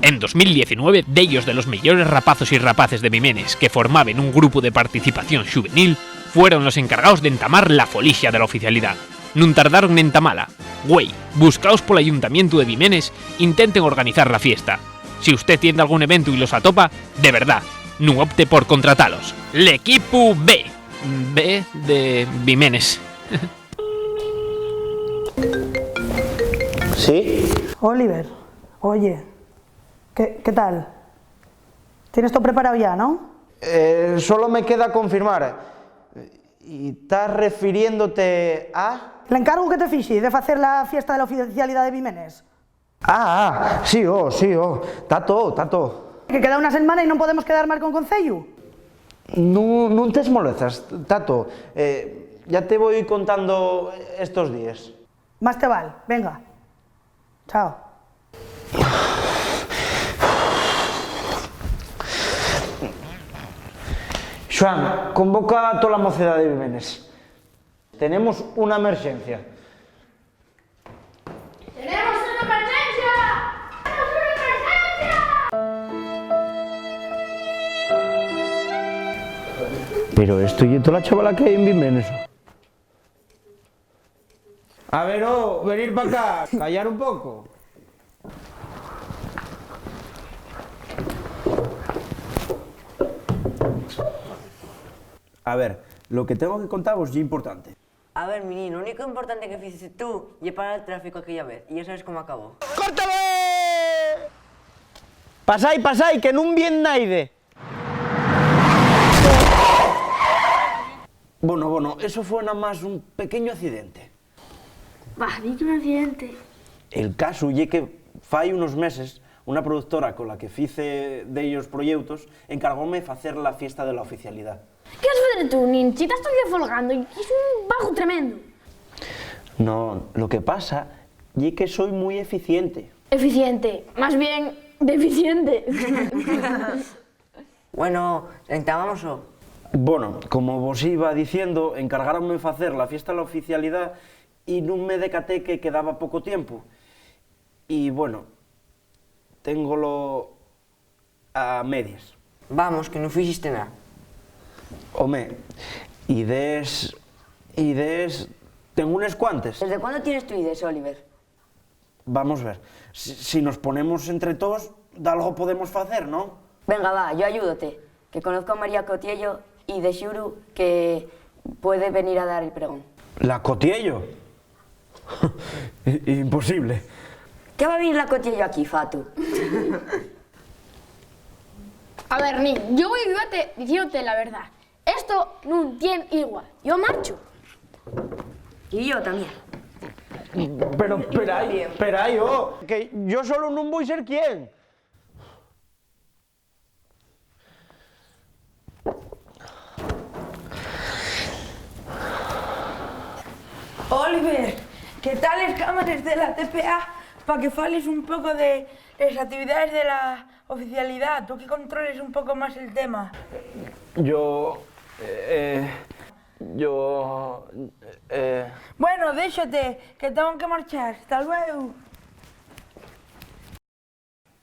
En 2019, dellos de los mellores rapazos y rapaces de Mimenes que formaban un grupo de participación juvenil fueron los encargados de entamar la folixia de la oficialidad. Nun tardaron en entamala. Güey, buscaos por el ayuntamiento de Mimenes, intenten organizar la fiesta. Si usted tiene algún evento y los atopa, de verdad, no opte por contratalos. L'equipo B. B de Mimenes. ¿Sí? Oliver, oye, ¿qué tal? ¿Tienes todo preparado ya, no? Solo me queda confirmar. ¿Y estás refiriéndote a...? El encargo que te fixi de hacer la fiesta de la oficialidad de Mimenes. Sí, está todo. Que queda una semana y no podemos quedar mal con Concello. No te molestas, Tato. Ya te voy contando estos días. Más te vale, venga. Chao. Xoan, convoca a toda la mocedad de Mimenes. Tenemos una emergencia. ¡Tenemos una emergencia! ¡Tenemos una emergencia! Pero esto y toda la chavala que hay en Mimenes. A ver, venir para acá, callar un poco. A ver, lo que tengo que contaros es importante. A ver, Mini, lo único importante que hiciste tú y parar el tráfico aquella vez, y ya sabes cómo acabó. ¡Córtame! Pasai, que no viene naide. Bueno, eso fue nada más un pequeño accidente. Bah, di que un accidente. El caso es que fai unos meses una productora con la que fice de ellos proyectos encargóme de hacer la fiesta de la oficialidad. ¿Qué vas a hacer tú, Nin? Si estás todo el día folgando y es un bajo tremendo. No, lo que pasa es que soy muy eficiente. Eficiente, más bien deficiente. Bueno, entabamos o... Bueno, como vos iba diciendo, encargaronme de hacer la fiesta de la oficialidad y no me decaté que quedaba poco tiempo. Y bueno, téngolo a medias. Vamos, que no fixiste nada. Home, idees, tengo unas cuantas. ¿Desde cuándo tienes tu ideas, Oliver? Vamos a ver, si nos ponemos entre todos, de algo podemos hacer, ¿no? Venga, va, yo ayúdate, que conozco a María Cotiello y de Xuru que puede venir a dar el pregón. ¿La Cotiello? Imposible. ¿Qué va a venir la Cotiello aquí, Fatu? A ver, Nin, yo voy a ayudarte diciéndote la verdad. Esto no tiene igual. Yo marcho. Y yo también. Pero, espera ahí, que yo solo no voy a ser quien. Oliver, ¿qué tal las cámaras de la TPA para que fales un poco de las actividades de la oficialidad? Tú que controles un poco más el tema. Bueno, déjate, que tengo que marchar. Hasta luego.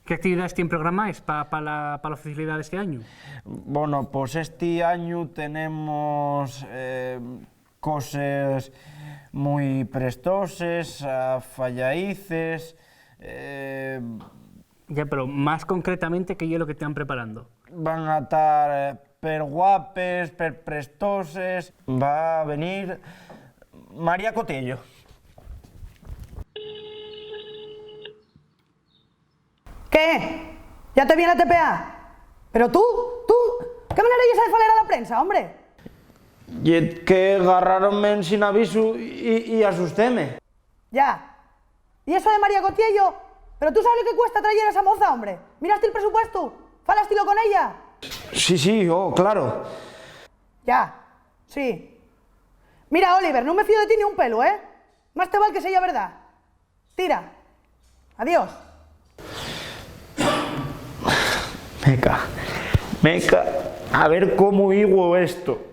¿Qué actividades tienen programadas para la oficialidad de este año? Bueno, pues este año tenemos cosas muy prestoses, fallaices. Ya, pero más concretamente, ¿qué es lo que te están preparando? Van a estar per guapes, per prestoses. Va a venir María Cotello. ¿Qué? ¿Ya te viene la TPA? ¿Pero tú? ¿Qué manera hay esa de falar a la prensa, hombre? Y que agarraronme sin aviso y asustéme. Ya. ¿Y eso de María Cotiello? ¿Pero tú sabes lo que cuesta traer a esa moza, hombre? ¿Miraste el presupuesto? ¿Falastilo con ella? Sí, claro. Ya, sí. Mira, Oliver, no me fío de ti ni un pelo, ¿eh? Más te vale que sea verdad. Tira. Adiós. Meca, a ver cómo higo esto.